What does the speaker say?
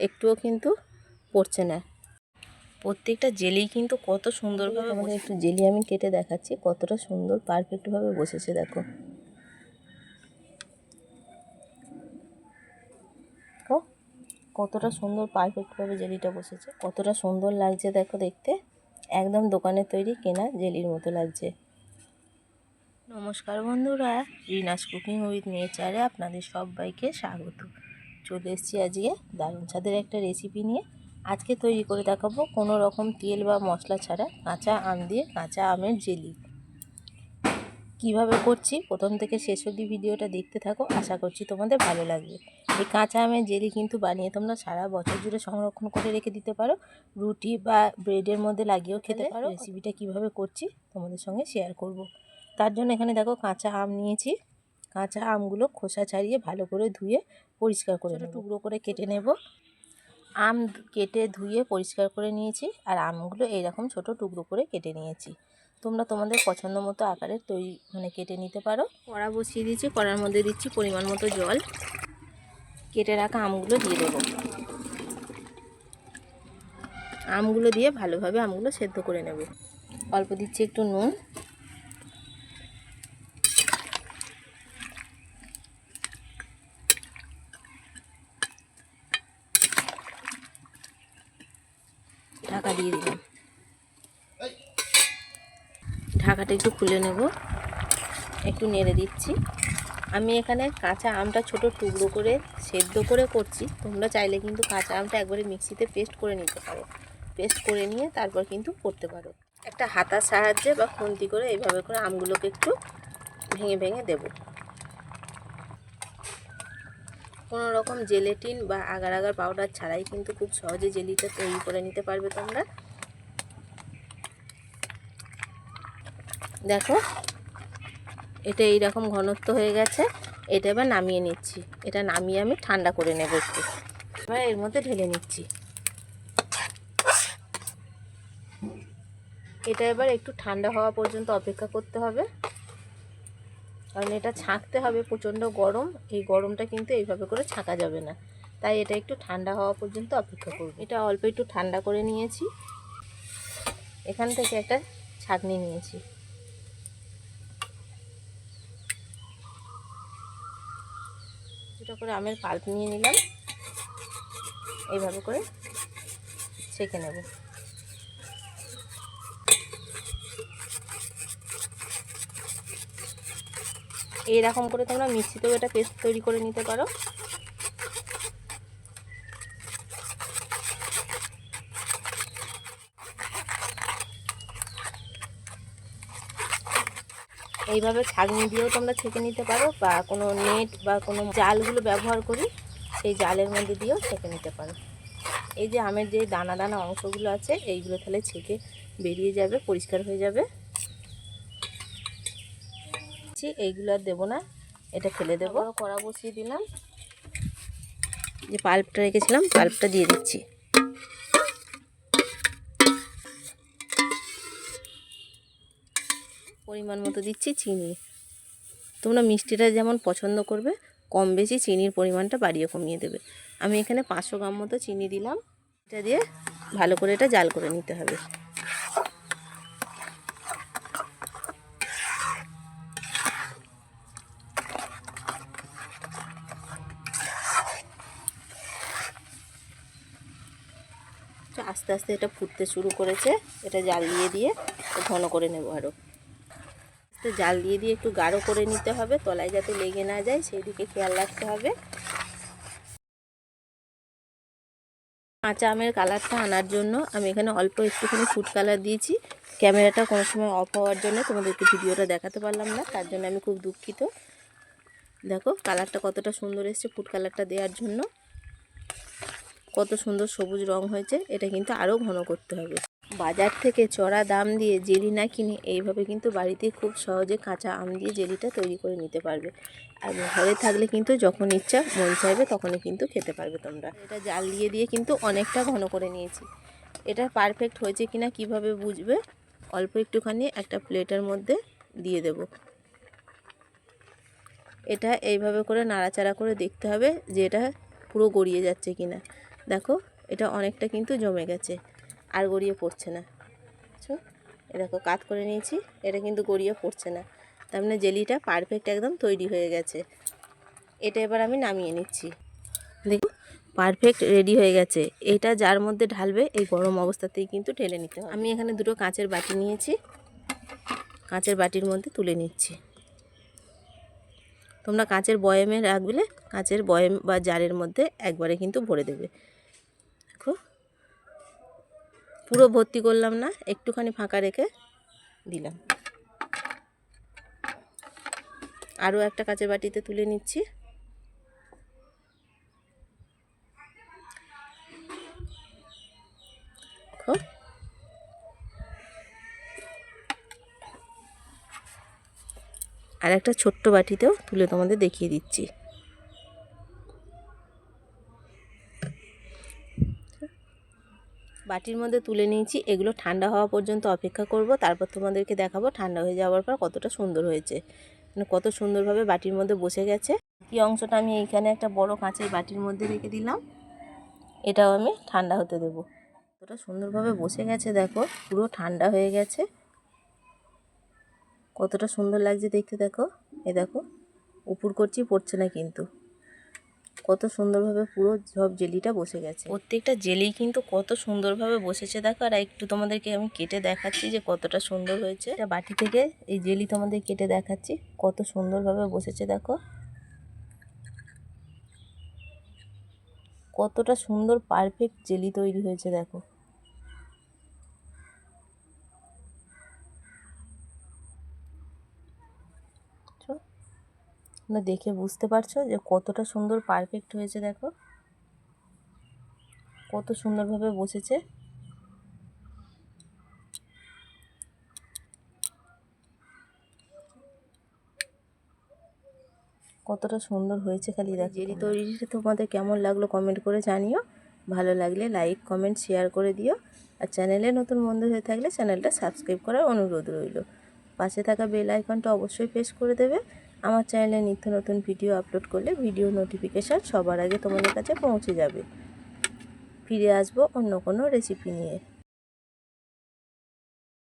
একটুও কিন্তু পড়ছে না। প্রত্যেকটা জেলি কিন্তু কত সুন্দরভাবে, আমাদের একটু জেলি আমি কেটে দেখাচ্ছি কতটা সুন্দর পারফেক্টভাবে বসেছে। দেখো কতটা সুন্দর পারফেক্টভাবে জেলিটা বসেছে, কতটা সুন্দর লাগছে দেখো দেখতে, একদম দোকানে তৈরি কেনা জেলির মতো লাগছে। নমস্কার বন্ধুরা, রিনাস কুকিং উইথ নেচারে আপনাদের সবাইকে স্বাগত। চলে এসেছি আজকে দারুণ স্বাদের একটা রেসিপি নিয়ে। আজকে তৈরি করে দেখাবো কোনো রকম তেল বা মশলা ছাড়া কাঁচা আম দিয়ে কাঁচা আমের জেলি। কিভাবে করছি প্রথম থেকে শেষ অবধি ভিডিওটা দেখতে থাকো, আশা করছি তোমাদের ভালো লাগবে। এই কাঁচা আমের জেলি কিন্তু বানিয়ে তোমরা সারা বছর জুড়ে সংরক্ষণ করে রেখে দিতে পারো, রুটি বা ব্রেডের মধ্যে লাগিয়েও খেতে পারো। রেসিপিটা কিভাবে করছি তোমাদের সঙ্গে শেয়ার করব। তার জন্য এখানে দেখো কাঁচা আম নিয়েছি। কাঁচা আমগুলো খোসা ছাড়িয়ে ভালো করে ধুয়ে পরিষ্কার করে টুকরো করে কেটে নেব। আম কেটে ধুয়ে পরিষ্কার করে নিয়েছি, আর আমগুলো এইরকম ছোট টুকরো করে কেটে নিয়েছি। তোমরা তোমাদের পছন্দ মতো আকারের কেটে নিতে পারো। কড়া বসিয়ে দিয়েছি, কড়ার মধ্যে দিচ্ছি পরিমাণ মতো জল। কেটে রাখা আমগুলো দিয়ে দেবো। আমগুলো দিয়ে ভালোভাবে আমগুলো সেদ্ধ করে নেব। অল্প দিচ্ছি একটু নুন, ঢাকা দিয়ে দিলাম। ঢাকাটা একটু খুলে নেব, একটু নেড়ে দিচ্ছি। আমি এখানে কাঁচা আমটা ছোট টুকরো করে সেদ্ধ করে করছি। তোমরা চাইলে কিন্তু কাঁচা আমটা একবারে মিক্সিতে পেস্ট করে নিতে পারো। পেস্ট করে নিয়ে তারপর কিন্তু করতে পারো। একটা হাতার সাহায্যে বা খুন্তি করে এইভাবে করে আমগুলোকে একটু ভেঙে ভেঙে দেব। কোনো রকম জেলেটিন বা আগার আগার পাউডার ছাড়াই কিন্তু খুব সহজে জেলিটা তৈরি করে নিতে পারবে তোমরা। দেখো এটা এইরকম ঘনত্ব হয়ে গেছে। এটা এবার নামিয়ে নিচ্ছি। এটা নামিয়ে আমি ঠান্ডা করে নেব একটু। এবার এর মধ্যে ঢেলে নিচ্ছি। এটা এবার একটু ঠান্ডা হওয়া পর্যন্ত অপেক্ষা করতে হবে, কারণ এটা ছাঁকতে হবে। প্রচণ্ড গরম, এই গরমটা কিন্তু এইভাবে করে ছাঁকা যাবে না, তাই এটা একটু ঠান্ডা হওয়া পর্যন্ত অপেক্ষা করব। এটা অল্প একটু ঠান্ডা করে নিয়েছি। এখান থেকে একটা ছাঁকনি নিয়েছি। এটা করে আমের পাল্প নিয়ে নিলাম, এইভাবে করে ছেঁকে নেব। এইরকম করে তোমরা মিক্সিতেও এটা পেস্ট তৈরি করে নিতে পারো। এইভাবে ছাঁকনি দিয়েও তোমরা ছেঁকে নিতে পারো, বা কোনো নেট বা কোনো জালগুলো ব্যবহার করি সেই জালের মধ্যে দিয়েও ছেঁকে নিতে পারো। এই যে আমের যে দানা দানা অংশগুলো আছে এইগুলো তাহলে ছেঁকে বেরিয়ে যাবে, পরিষ্কার হয়ে যাবে। এইগুলো আর দেবো না, এটা ফেলে দেবো। কড়া বসিয়ে দিলাম, যে পাল্পটা রেখেছিলাম পাল্পটা দিয়ে দিচ্ছি। পরিমাণ মতো দিচ্ছি চিনি। তোমরা মিষ্টিটা যেমন পছন্দ করবে কম বেশি চিনির পরিমাণটা বাড়িয়ে কমিয়ে দেবে। আমি এখানে 500 গ্রাম মতো চিনি দিলাম। এটা দিয়ে ভালো করে এটা জাল করে নিতে হবে। আস্তে আস্তে এটা ফুটতে শুরু করেছে। এটা জাল দিয়ে ঘন করে নেব। আরও জাল দিয়ে একটু গাঢ় করে নিতে হবে, তলায় যাতে লেগে না যায় সেই দিকে খেয়াল রাখতে হবে। কাঁচা আমের কালারটা আনার জন্য আমি এখানে অল্প একটুখানি ফুড কালার দিয়েছি। ক্যামেরাটা কোনো সময় অফ হওয়ার জন্য তোমাদেরকে ভিডিওটা দেখাতে পারলাম না, তার জন্য আমি খুব দুঃখিত। দেখো কালারটা কতটা সুন্দর এসছে ফুড কালারটা দেওয়ার জন্য, কত সুন্দর সবুজ রং হয়েছে। এটা কিন্তু আরও ঘন করতে হবে। বাজার থেকে চড়া দাম দিয়ে জেলি না কিনে এইভাবে কিন্তু বাড়িতে খুব সহজে কাঁচা আম দিয়ে জেলিটা তৈরি করে নিতে পারবে। আর ঘরে থাকলে কিন্তু যখন ইচ্ছা মন চাইবে তখনই কিন্তু খেতে পারবে তোমরা। এটা জাল দিয়ে কিন্তু অনেকটা ঘন করে নিয়েছি। এটা পারফেক্ট হয়েছে কিনা কিভাবে বুঝবে? অল্প একটুখানি একটা প্লেটের মধ্যে দিয়ে দেব। এটা এইভাবে করে নাড়াচাড়া করে দেখতে হবে যে এটা পুরো গড়িয়ে যাচ্ছে কিনা। দেখো এটা অনেকটা কিন্তু জমে গেছে, আর গড়িয়ে পড়ছে না। বুঝছো, এ দেখো কাত করে নিয়েছি, এটা কিন্তু গড়িয়ে পড়ছে না। তার মানে জেলিটা পারফেক্ট একদম তৈরি হয়ে গেছে। এটা এবার আমি নামিয়ে নিচ্ছি। দেখো পারফেক্ট রেডি হয়ে গেছে। এটা যার মধ্যে ঢালবে এই গরম অবস্থাতেই কিন্তু ঢেলে নিতে হবে। আমি এখানে দুটো কাঁচের বাটি নিয়েছি, কাঁচের বাটির মধ্যে তুলে নিচ্ছি। তোমরা কাঁচের বয়ামে রাখলে কাঁচের বয়াম বা জারের মধ্যে একবারে কিন্তু ভরে দেবে। দেখো পুরো ভর্তি করলাম না, একটুখানি ফাঁকা রেখে দিলাম। আরও একটা কাঁচের বাটিতে তুলে নিচ্ছি। দেখো আর একটা ছোট্ট বাটিতেও তুলে তোমাদের দেখিয়ে দিচ্ছি। বাটির মধ্যে তুলে নিয়েছি, এগুলো ঠান্ডা হওয়া পর্যন্ত অপেক্ষা করব, তারপর তোমাদেরকে দেখাবো ঠান্ডা হয়ে যাওয়ার পর কতটা সুন্দর হয়েছে, মানে কত সুন্দরভাবে বাটির মধ্যে বসে গেছে। কি অংশটা আমি এইখানে একটা বড় কাঁচের বাটির মধ্যে রেখে দিলাম, এটাও আমি ঠান্ডা হতে দেব। কতটা সুন্দরভাবে বসে গেছে দেখো, পুরো ঠান্ডা হয়ে গেছে, কতটা সুন্দর লাগছে দেখতে। দেখো এ দেখো উপর করছি, পড়ছে না কিন্তু, কত সুন্দরভাবে পুরো সব জেলিটা বসে গেছে। প্রত্যেকটা জেলি কিন্তু কত সুন্দরভাবে বসেছে দেখো। আর একটু তোমাদেরকে আমি কেটে দেখাচ্ছি যে কতটা সুন্দর হয়েছে। এটা বাটি থেকে এই জেলি তোমাদের কেটে দেখাচ্ছি, কত সুন্দরভাবে বসেছে দেখো, কতটা সুন্দর পারফেক্ট জেলি তৈরি হয়েছে দেখো। তোমরা দেখে বুঝতে পারছো যে কতটা সুন্দর পারফেক্ট হয়েছে দেখো, কত সুন্দরভাবে বসেছে। কতটা সুন্দর হয়েছে খালি দেখো। জেলি তৈরিটা তোমাদের কেমন লাগলো কমেন্ট করে জানিও, ভালো লাগলে লাইক কমেন্ট শেয়ার করে দিও। আর চ্যানেলে নতুন বন্ধু হয়ে থাকলে চ্যানেলটা সাবস্ক্রাইব করার অনুরোধ রইল। পাশে থাকা বেল আইকনটা অবশ্যই প্রেস করে দেবে। আমার চ্যানেলে নিত্য নতুন ভিডিও আপলোড করলে ভিডিও নোটিফিকেশান সবার আগে তোমাদের কাছে পৌঁছে যাবে। ফিরে আসবো অন্য কোনো রেসিপি নিয়ে।